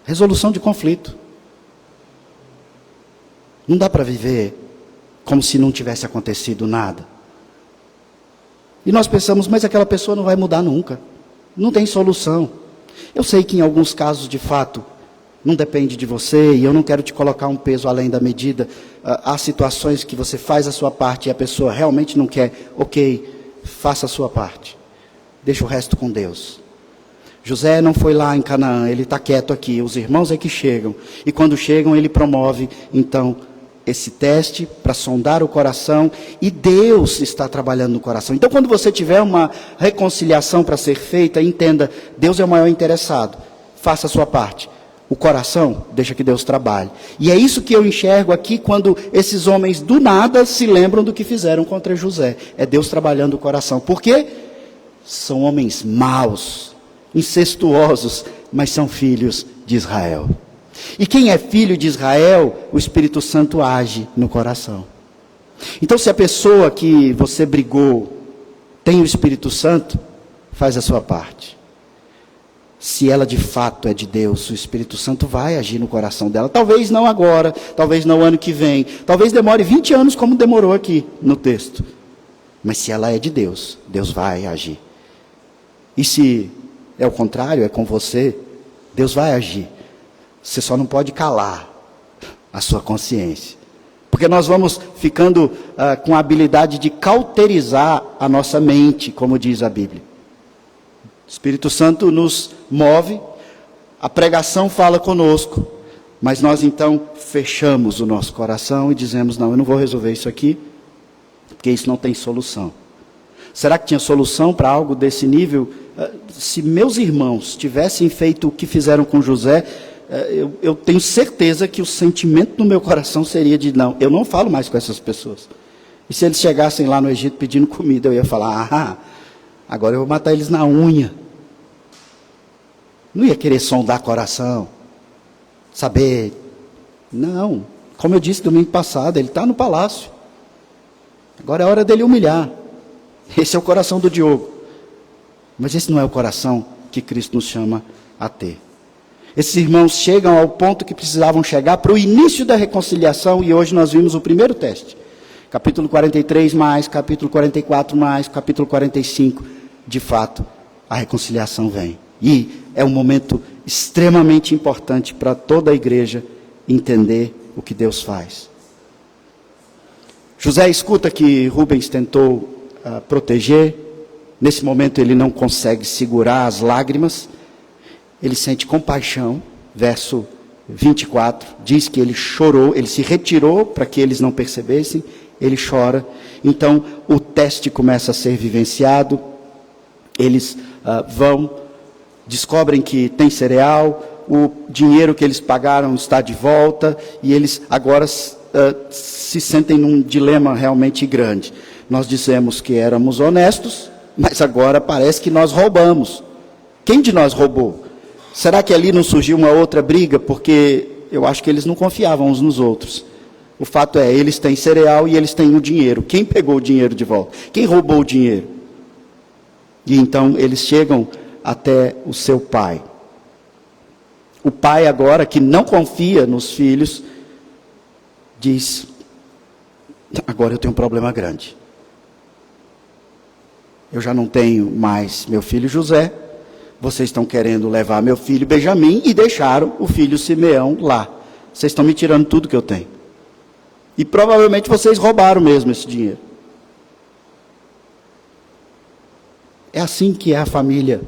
Resolução de conflito. Não dá para viver como se não tivesse acontecido nada. E nós pensamos, mas aquela pessoa não vai mudar nunca. Não tem solução. Eu sei que em alguns casos, de fato, não depende de você, e eu não quero te colocar um peso além da medida. Há situações que você faz a sua parte e a pessoa realmente não quer. Ok, faça a sua parte. Deixa o resto com Deus. José não foi lá em Canaã, ele está quieto aqui. Os irmãos é que chegam. E quando chegam, ele promove, então, esse teste para sondar o coração, e Deus está trabalhando no coração. Então, quando você tiver uma reconciliação para ser feita, entenda, Deus é o maior interessado. Faça a sua parte. O coração, deixa que Deus trabalhe. E é isso que eu enxergo aqui quando esses homens do nada se lembram do que fizeram contra José. É Deus trabalhando o coração. Por quê? São homens maus, incestuosos, mas são filhos de Israel. E quem é filho de Israel, o Espírito Santo age no coração. Então, se a pessoa que você brigou tem o Espírito Santo, faz a sua parte. Se ela de fato é de Deus, o Espírito Santo vai agir no coração dela. Talvez não agora, talvez não ano que vem, talvez demore 20 anos como demorou aqui no texto. Mas se ela é de Deus, Deus vai agir. E se é o contrário, é com você, Deus vai agir. Você só não pode calar a sua consciência. Porque nós vamos ficando com a habilidade de cauterizar a nossa mente, como diz a Bíblia. O Espírito Santo nos move, a pregação fala conosco, mas nós então fechamos o nosso coração e dizemos, não, eu não vou resolver isso aqui, porque isso não tem solução. Será que tinha solução para algo desse nível? Se meus irmãos tivessem feito o que fizeram com José, eu tenho certeza que o sentimento no meu coração seria de, não, eu não falo mais com essas pessoas. E se eles chegassem lá no Egito pedindo comida, eu ia falar, agora eu vou matar eles na unha. Não ia querer sondar coração, saber. Não, como eu disse domingo passado, ele está no palácio. Agora é hora dele humilhar. Esse é o coração do Diogo. Mas esse não é o coração que Cristo nos chama a ter. Esses irmãos chegam ao ponto que precisavam chegar para o início da reconciliação, e hoje nós vimos o primeiro teste. Capítulo 43 mais, capítulo 44 mais, capítulo 45, de fato, a reconciliação vem. E é um momento extremamente importante para toda a igreja entender o que Deus faz. José escuta que Rubens tentou proteger. Nesse momento ele não consegue segurar as lágrimas. Ele sente compaixão. Verso 24 diz que ele chorou, ele se retirou para que eles não percebessem. Ele chora. Então o teste começa a ser vivenciado. Eles descobrem que tem cereal, o dinheiro que eles pagaram está de volta, e eles agora se sentem num dilema realmente grande. Nós dissemos que éramos honestos, mas agora parece que nós roubamos. Quem de nós roubou? Será que ali não surgiu uma outra briga? Porque eu acho que eles não confiavam uns nos outros. O fato é, eles têm cereal e eles têm o dinheiro. Quem pegou o dinheiro de volta? Quem roubou o dinheiro? E então eles chegam até o seu pai. O pai agora, que não confia nos filhos, diz, agora eu tenho um problema grande. Eu já não tenho mais meu filho José, vocês estão querendo levar meu filho Benjamim e deixaram o filho Simeão lá. Vocês estão me tirando tudo que eu tenho. E provavelmente vocês roubaram mesmo esse dinheiro. É assim que é a família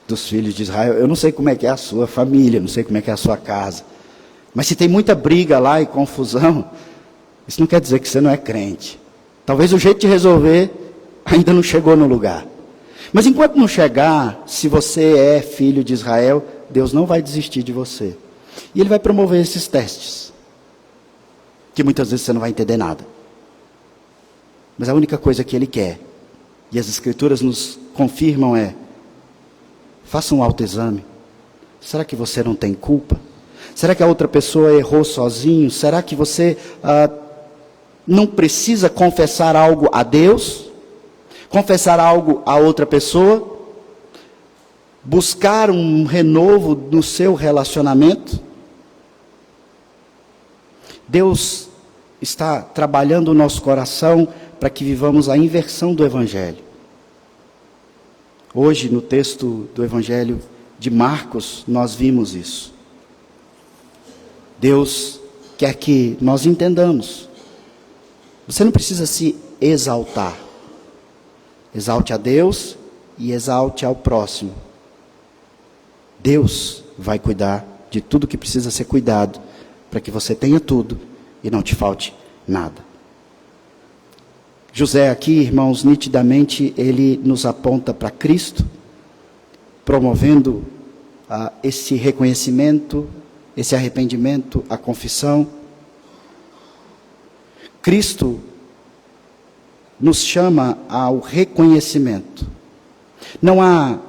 dos filhos de Israel. Eu não sei como é que é a sua família, não sei como é que é a sua casa. Mas se tem muita briga lá e confusão, isso não quer dizer que você não é crente. Talvez o jeito de resolver ainda não chegou no lugar. Mas enquanto não chegar, se você é filho de Israel, Deus não vai desistir de você. E Ele vai promover esses testes, que muitas vezes você não vai entender nada. Mas a única coisa que Ele quer, e as Escrituras nos confirmam, é: faça um autoexame. Será que você não tem culpa? Será que a outra pessoa errou sozinho? Será que você não precisa confessar algo a Deus? Confessar algo a outra pessoa? buscar um renovo no seu relacionamento. Deus está trabalhando o nosso coração para que vivamos a inversão do Evangelho. Hoje, no texto do Evangelho de Marcos, nós vimos isso. Deus quer que nós entendamos. Você não precisa se exaltar. Exalte a Deus e exalte ao próximo. Deus vai cuidar de tudo que precisa ser cuidado, para que você tenha tudo e não te falte nada. José aqui, irmãos, nitidamente ele nos aponta para Cristo, promovendo esse reconhecimento, esse arrependimento, a confissão. Cristo nos chama ao reconhecimento. Não há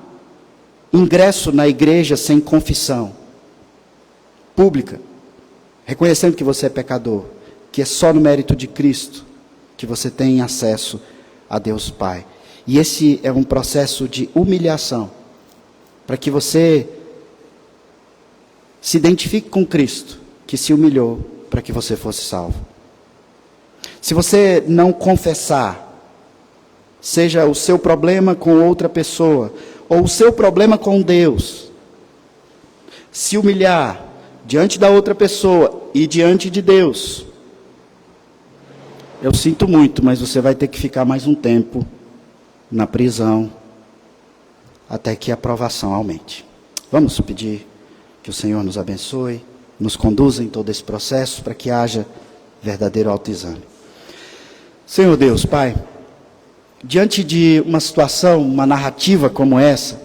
ingresso na igreja sem confissão pública, reconhecendo que você é pecador, que é só no mérito de Cristo que você tem acesso a Deus Pai. E esse é um processo de humilhação, para que você se identifique com Cristo, que se humilhou para que você fosse salvo. Se você não confessar, seja o seu problema com outra pessoa, ou o seu problema com Deus, se humilhar diante da outra pessoa e diante de Deus, eu sinto muito, mas você vai ter que ficar mais um tempo na prisão, até que a aprovação aumente. Vamos pedir que o Senhor nos abençoe, nos conduza em todo esse processo, para que haja verdadeiro autoexame. Senhor Deus, Pai, diante de uma situação, uma narrativa como essa,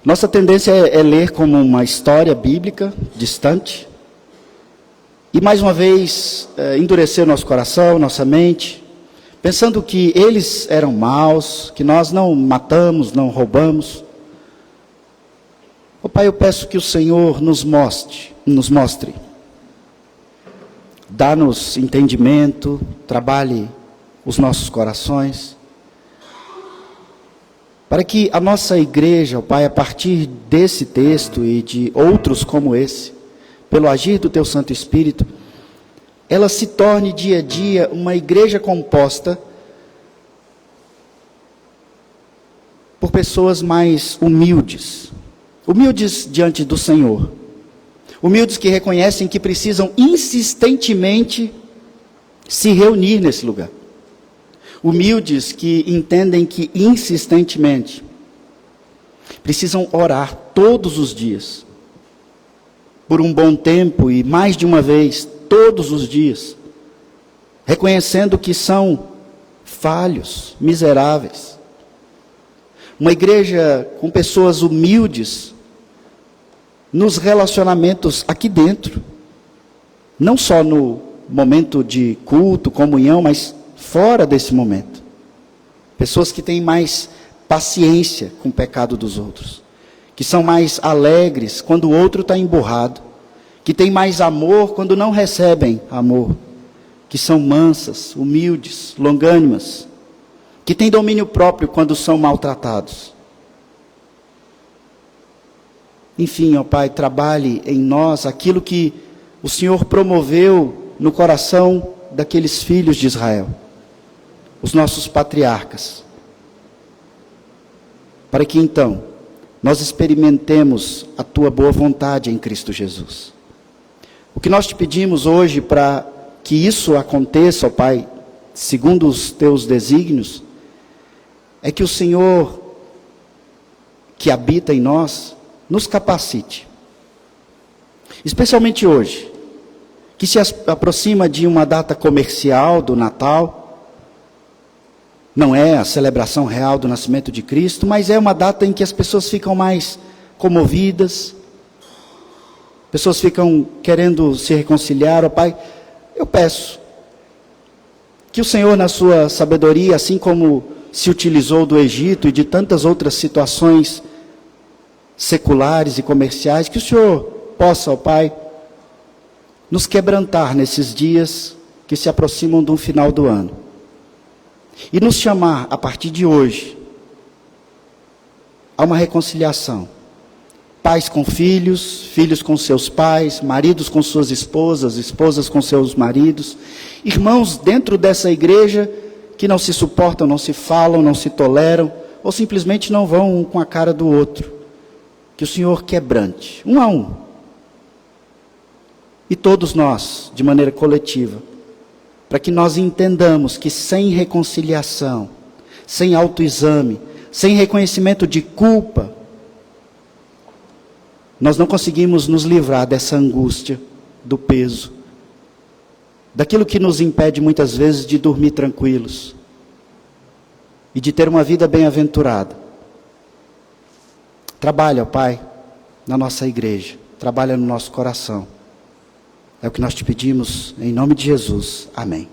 nossa tendência é ler como uma história bíblica distante, e mais uma vez endurecer nosso coração, nossa mente, pensando que eles eram maus, que nós não matamos, não roubamos. Ó Pai, eu peço que o Senhor nos mostre, dá-nos entendimento, trabalhe os nossos corações, para que a nossa igreja, ó Pai, a partir desse texto e de outros como esse, pelo agir do Teu Santo Espírito, ela se torne dia a dia uma igreja composta por pessoas mais humildes diante do Senhor, humildes que reconhecem que precisam insistentemente se reunir nesse lugar, humildes que entendem que insistentemente precisam orar todos os dias, por um bom tempo e mais de uma vez, todos os dias, reconhecendo que são falhos, miseráveis. Uma igreja com pessoas humildes nos relacionamentos aqui dentro, não só no momento de culto, comunhão, mas fora desse momento. Pessoas que têm mais paciência com o pecado dos outros, que são mais alegres quando o outro está emburrado, que têm mais amor quando não recebem amor, que são mansas, humildes, longânimas, que têm domínio próprio quando são maltratados. Enfim, ó Pai, trabalhe em nós aquilo que o Senhor promoveu no coração daqueles filhos de Israel, os nossos patriarcas, para que então nós experimentemos a Tua boa vontade em Cristo Jesus. O que nós te pedimos hoje para que isso aconteça, ó Pai, segundo os Teus desígnios, é que o Senhor, que habita em nós, nos capacite. Especialmente hoje, que se aproxima de uma data comercial do Natal. Não é a celebração real do nascimento de Cristo, mas é uma data em que as pessoas ficam mais comovidas, pessoas ficam querendo se reconciliar. Ó Pai, eu peço que o Senhor, na sua sabedoria, assim como se utilizou do Egito e de tantas outras situações seculares e comerciais, que o Senhor possa, ó Pai, nos quebrantar nesses dias que se aproximam do final do ano. E nos chamar, a partir de hoje, há uma reconciliação. Pais com filhos, filhos com seus pais, maridos com suas esposas, esposas com seus maridos, irmãos dentro dessa igreja que não se suportam, não se falam, não se toleram, ou simplesmente não vão um com a cara do outro. Que o Senhor quebrante, um a um. E todos nós, de maneira coletiva, para que nós entendamos que sem reconciliação, sem autoexame, sem reconhecimento de culpa, nós não conseguimos nos livrar dessa angústia, do peso, daquilo que nos impede muitas vezes de dormir tranquilos e de ter uma vida bem-aventurada. Trabalha, ó Pai, na nossa igreja, trabalha no nosso coração. É o que nós te pedimos, em nome de Jesus. Amém.